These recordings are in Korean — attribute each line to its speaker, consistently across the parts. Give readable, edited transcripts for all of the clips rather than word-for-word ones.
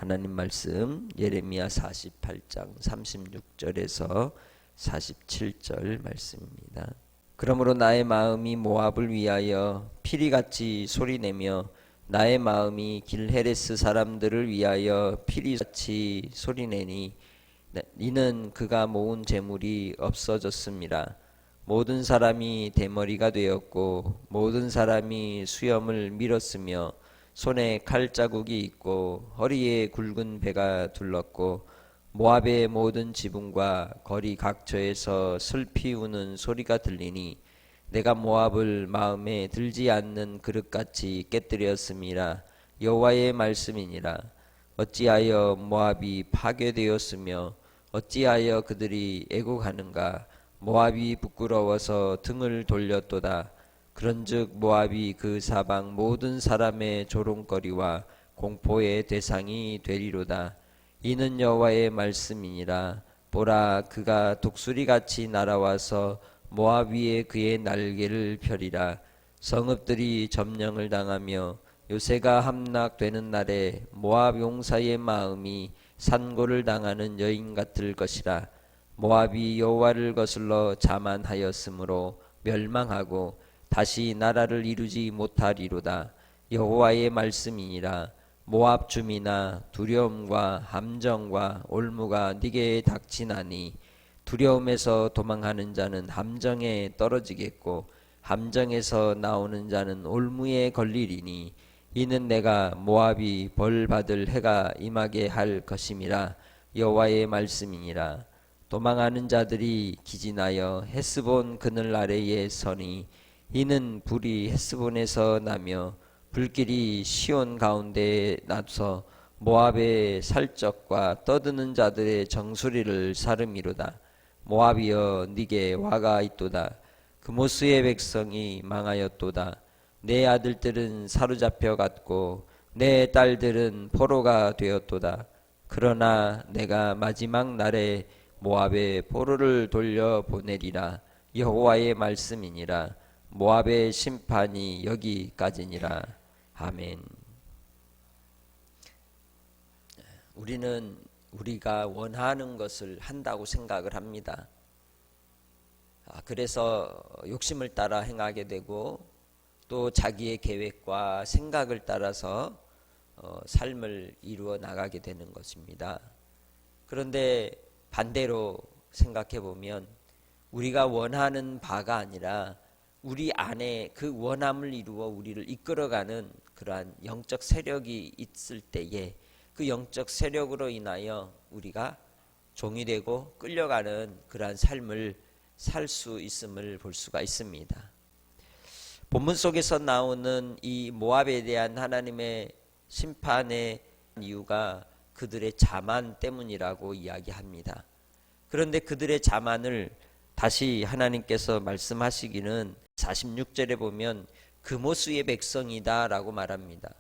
Speaker 1: 하나님 말씀 예레미야 48장 36절에서 47절 말씀입니다. 그러므로 나의 마음이 모압을 위하여 피리같이 소리내며 나의 마음이 길헤레스 사람들을 위하여 피리같이 소리내니 이는 그가 모은 재물이 없어졌습니다. 모든 사람이 대머리가 되었고 모든 사람이 수염을 밀었으며 손에 칼 자국이 있고 허리에 굵은 배가 둘렀고 모압의 모든 지붕과 거리 각처에서 슬피 우는 소리가 들리니 내가 모압을 마음에 들지 않는 그릇같이 깨뜨렸음이라. 여호와의 말씀이니라. 어찌하여 모압이 파괴되었으며 어찌하여 그들이 애곡하는가. 모압이 부끄러워서 등을 돌렸도다. 그런즉 모압이 그 사방 모든 사람의 조롱거리와 공포의 대상이 되리로다. 이는 여호와의 말씀이니라. 보라, 그가 독수리같이 날아와서 모압 위에 그의 날개를 펴리라. 성읍들이 점령을 당하며 요새가 함락되는 날에 모압 용사의 마음이 산고를 당하는 여인 같을 것이라. 모압이 여호와를 거슬러 자만하였으므로 멸망하고 다시 나라를 이루지 못하리로다. 여호와의 말씀이니라. 모압 주민아, 두려움과 함정과 올무가 네게 닥치나니 두려움에서 도망하는 자는 함정에 떨어지겠고 함정에서 나오는 자는 올무에 걸리리니 이는 내가 모압이 벌 받을 해가 임하게 할 것임이라. 여호와의 말씀이니라. 도망하는 자들이 기진하여 헤스본 그늘 아래에 서니 이는 불이 헤스본에서 나며 불길이 시온 가운데에 나서 모압의 살적과 떠드는 자들의 정수리를 사름이로다. 모압이여, 네게 화가 있도다. 그모스의 백성이 망하였도다. 내 아들들은 사로잡혀 갔고 내 딸들은 포로가 되었도다. 그러나 내가 마지막 날에 모압의 포로를 돌려 보내리라. 여호와의 말씀이니라. 모압의 심판이 여기까지니라. 아멘. 우리는 우리가 원하는 것을 한다고 생각을 합니다. 그래서 욕심을 따라 행하게 되고 또 자기의 계획과 생각을 따라서 삶을 이루어 나가게 되는 것입니다. 그런데 반대로 생각해 보면 우리가 원하는 바가 아니라 우리 안에 그 원함을 이루어 우리를 이끌어가는 그러한 영적 세력이 있을 때에 그 영적 세력으로 인하여 우리가 종이 되고 끌려가는 그러한 삶을 살 수 있음을 볼 수가 있습니다. 본문 속에서 나오는 이 모압에 대한 하나님의 심판의 이유가 그들의 자만 때문이라고 이야기합니다. 그런데 그들의 자만을 다시 하나님께서 말씀하시기는 46절에 보면 그모스의 백성이다 라고 말합니다.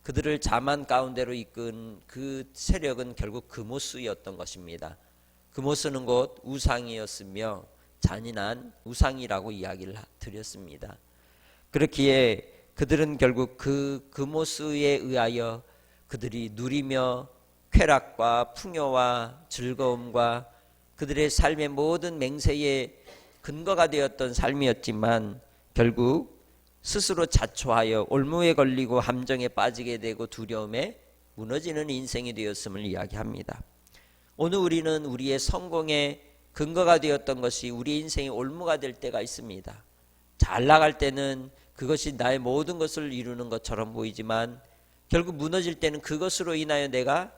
Speaker 1: 그들을 자만 가운데로 이끈 그 세력은 결국 그모스였던 것입니다. 그모스는 곧 우상이었으며 잔인한 우상이라고 이야기를 드렸습니다. 그렇기에 그들은 결국 그 그모스에 의하여 그들이 누리며 쾌락과 풍요와 즐거움과 그들의 삶의 모든 맹세의 근거가 되었던 삶이었지만 결국 스스로 자초하여 올무에 걸리고 함정에 빠지게 되고 두려움에 무너지는 인생이 되었음을 이야기합니다. 오늘 우리는 우리의 성공의 근거가 되었던 것이 우리 인생의 올무가 될 때가 있습니다. 잘 나갈 때는 그것이 나의 모든 것을 이루는 것처럼 보이지만 결국 무너질 때는 그것으로 인하여 내가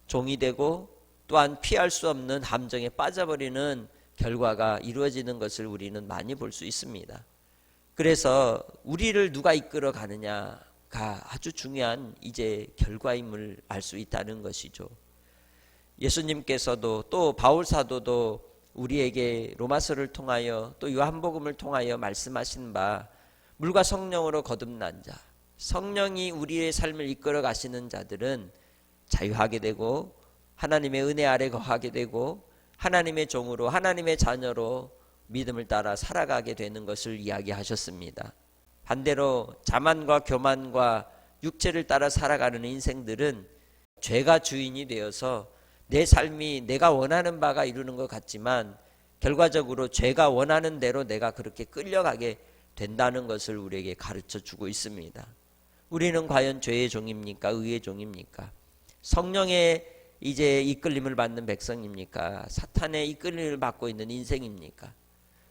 Speaker 1: 종이 되고 또한 피할 수 없는 함정에 빠져버리는 결과가 이루어지는 것을 우리는 많이 볼 수 있습니다. 그래서 우리를 누가 이끌어 가느냐가 아주 중요한 이제 결과임을 알 수 있다는 것이죠. 예수님께서도 또 바울 사도도 우리에게 로마서를 통하여 또 요한복음을 통하여 말씀하신 바 물과 성령으로 거듭난 자, 성령이 우리의 삶을 이끌어 가시는 자들은 자유하게 되고 하나님의 은혜 아래 거하게 되고 하나님의 종으로 하나님의 자녀로 믿음을 따라 살아가게 되는 것을 이야기하셨습니다. 반대로 자만과 교만과 육체를 따라 살아가는 인생들은 죄가 주인이 되어서 내 삶이 내가 원하는 바가 이루는 것 같지만 결과적으로 죄가 원하는 대로 내가 그렇게 끌려가게 된다는 것을 우리에게 가르쳐 주고 있습니다. 우리는 과연 죄의 종입니까? 의의 종입니까? 성령의 이제 이끌림을 받는 백성입니까? 사탄의 이끌림을 받고 있는 인생입니까?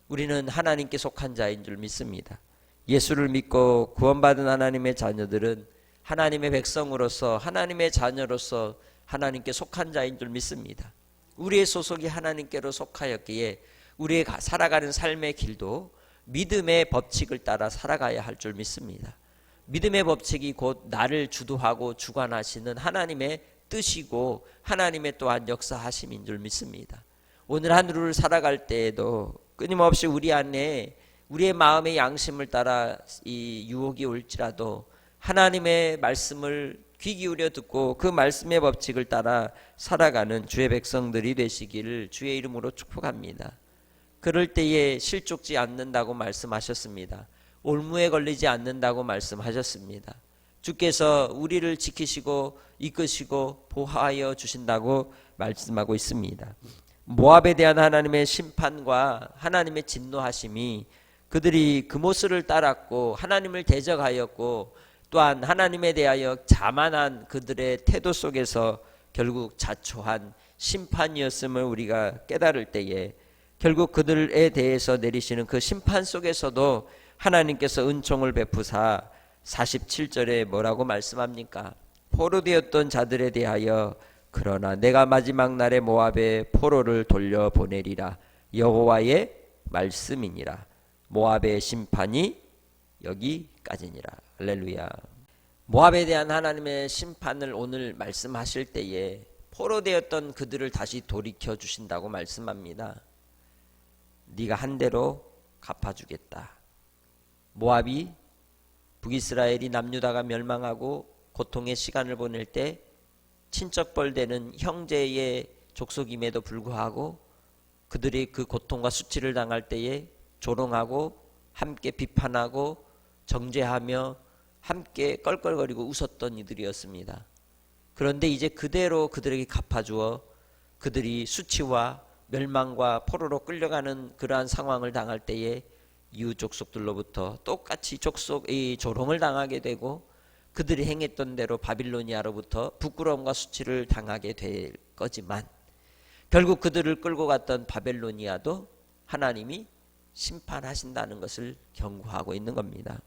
Speaker 1: 우리는 하나님께 속한 자인 줄 믿습니다. 예수를 믿고 구원받은 하나님의 자녀들은 하나님의 백성으로서 하나님의 자녀로서 하나님께 속한 자인 줄 믿습니다. 우리의 소속이 하나님께로 속하였기에 우리의 살아가는 삶의 길도 믿음의 법칙을 따라 살아가야 할 줄 믿습니다. 믿음의 법칙이 곧 나를 주도하고 주관하시는 하나님의 뜻이고 하나님의 또한 역사하심인 줄 믿습니다. 오늘 하루를 살아갈 때에도 끊임없이 우리 안에 우리의 마음의 양심을 따라 이 유혹이 올지라도 하나님의 말씀을 귀 기울여 듣고 그 말씀의 법칙을 따라 살아가는 주의 백성들이 되시기를 주의 이름으로 축복합니다. 그럴 때에 실족지 않는다고 말씀하셨습니다. 올무에 걸리지 않는다고 말씀하셨습니다. 주께서 우리를 지키시고 이끄시고 보호하여 주신다고 말씀하고 있습니다. 모압에 대한 하나님의 심판과 하나님의 진노하심이 그들이 그모스를 따랐고 하나님을 대적하였고 또한 하나님에 대하여 자만한 그들의 태도 속에서 결국 자초한 심판이었음을 우리가 깨달을 때에 결국 그들에 대해서 내리시는 그 심판 속에서도 하나님께서 은총을 베푸사 47절에 뭐라고 말씀합니까? 포로되었던 자들에 대하여 그러나 내가 마지막 날에 모압에 포로를 돌려보내리라 여호와의 말씀이니라. 모압의 심판이 여기까지니라. 할렐루야. 모압에 대한 하나님의 심판을 오늘 말씀하실 때에 포로되었던 그들을 다시 돌이켜 주신다고 말씀합니다. 네가 한 대로 갚아주겠다. 모압이 북이스라엘이 남유다가 멸망하고 고통의 시간을 보낼 때 친척벌되는 형제의 족속임에도 불구하고 그들이 그 고통과 수치를 당할 때에 조롱하고 함께 비판하고 정죄하며 함께 껄껄거리고 웃었던 이들이었습니다. 그런데 이제 그대로 그들에게 갚아주어 그들이 수치와 멸망과 포로로 끌려가는 그러한 상황을 당할 때에 이웃 족속들로부터 똑같이 족속의 조롱을 당하게 되고 그들이 행했던 대로 바빌로니아로부터 부끄러움과 수치를 당하게 될 거지만 결국 그들을 끌고 갔던 바벨로니아도 하나님이 심판하신다는 것을 경고하고 있는 겁니다.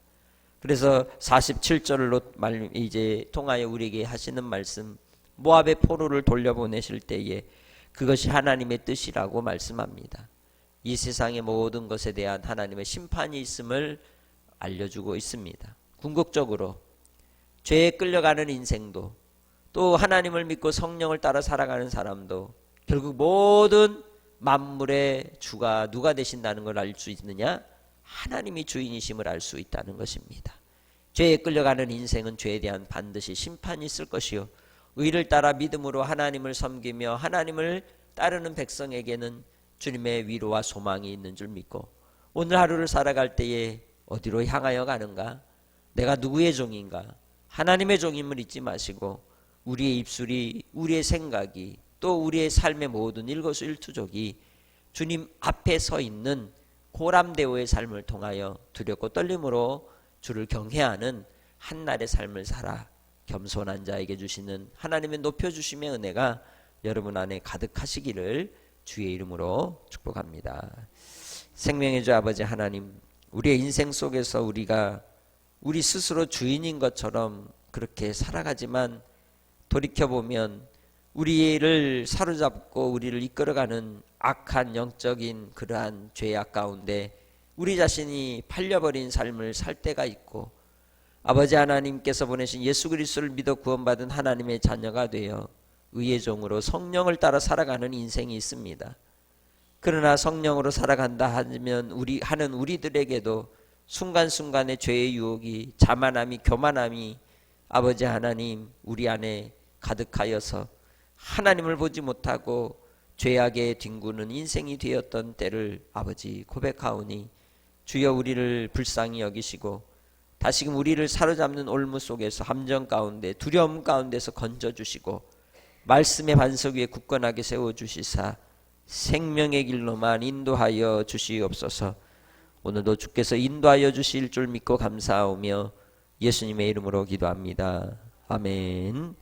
Speaker 1: 그래서 47절로 이제 통하여 우리에게 하시는 말씀, 모압의 포로를 돌려보내실 때에 그것이 하나님의 뜻이라고 말씀합니다. 이 세상의 모든 것에 대한 하나님의 심판이 있음을 알려주고 있습니다. 궁극적으로 죄에 끌려가는 인생도 또 하나님을 믿고 성령을 따라 살아가는 사람도 결국 모든 만물의 주가 누가 되신다는 걸 알 수 있느냐? 하나님이 주인이심을 알 수 있다는 것입니다. 죄에 끌려가는 인생은 죄에 대한 반드시 심판이 있을 것이요 의를 따라 믿음으로 하나님을 섬기며 하나님을 따르는 백성에게는 주님의 위로와 소망이 있는 줄 믿고 오늘 하루를 살아갈 때에 어디로 향하여 가는가? 내가 누구의 종인가? 하나님의 종임을 잊지 마시고 우리의 입술이, 우리의 생각이, 또 우리의 삶의 모든 일거수일투족이 주님 앞에 서 있는 고람대오의 삶을 통하여 두렵고 떨림으로 주를 경외하는 한날의 삶을 살아 겸손한 자에게 주시는 하나님의 높여주심의 은혜가 여러분 안에 가득하시기를 주의 이름으로 축복합니다. 생명의 주 아버지 하나님, 우리의 인생 속에서 우리가 우리 스스로 주인인 것처럼 그렇게 살아가지만 돌이켜보면 우리를 사로잡고 우리를 이끌어가는 악한 영적인 그러한 죄악 가운데 우리 자신이 팔려버린 삶을 살 때가 있고 아버지 하나님께서 보내신 예수 그리스도를 믿어 구원받은 하나님의 자녀가 되어 의의 종으로 성령을 따라 살아가는 인생이 있습니다. 그러나 성령으로 살아간다 하면 우리들에게도 순간순간의 죄의 유혹이 자만함이 교만함이 아버지 하나님 우리 안에 가득하여서 하나님을 보지 못하고 죄악에 뒹구는 인생이 되었던 때를 아버지 고백하오니 주여 우리를 불쌍히 여기시고 다시금 우리를 사로잡는 올무 속에서 함정 가운데 두려움 가운데서 건져주시고 말씀의 반석 위에 굳건하게 세워주시사 생명의 길로만 인도하여 주시옵소서. 오늘도 주께서 인도하여 주실 줄 믿고 감사하오며 예수님의 이름으로 기도합니다. 아멘.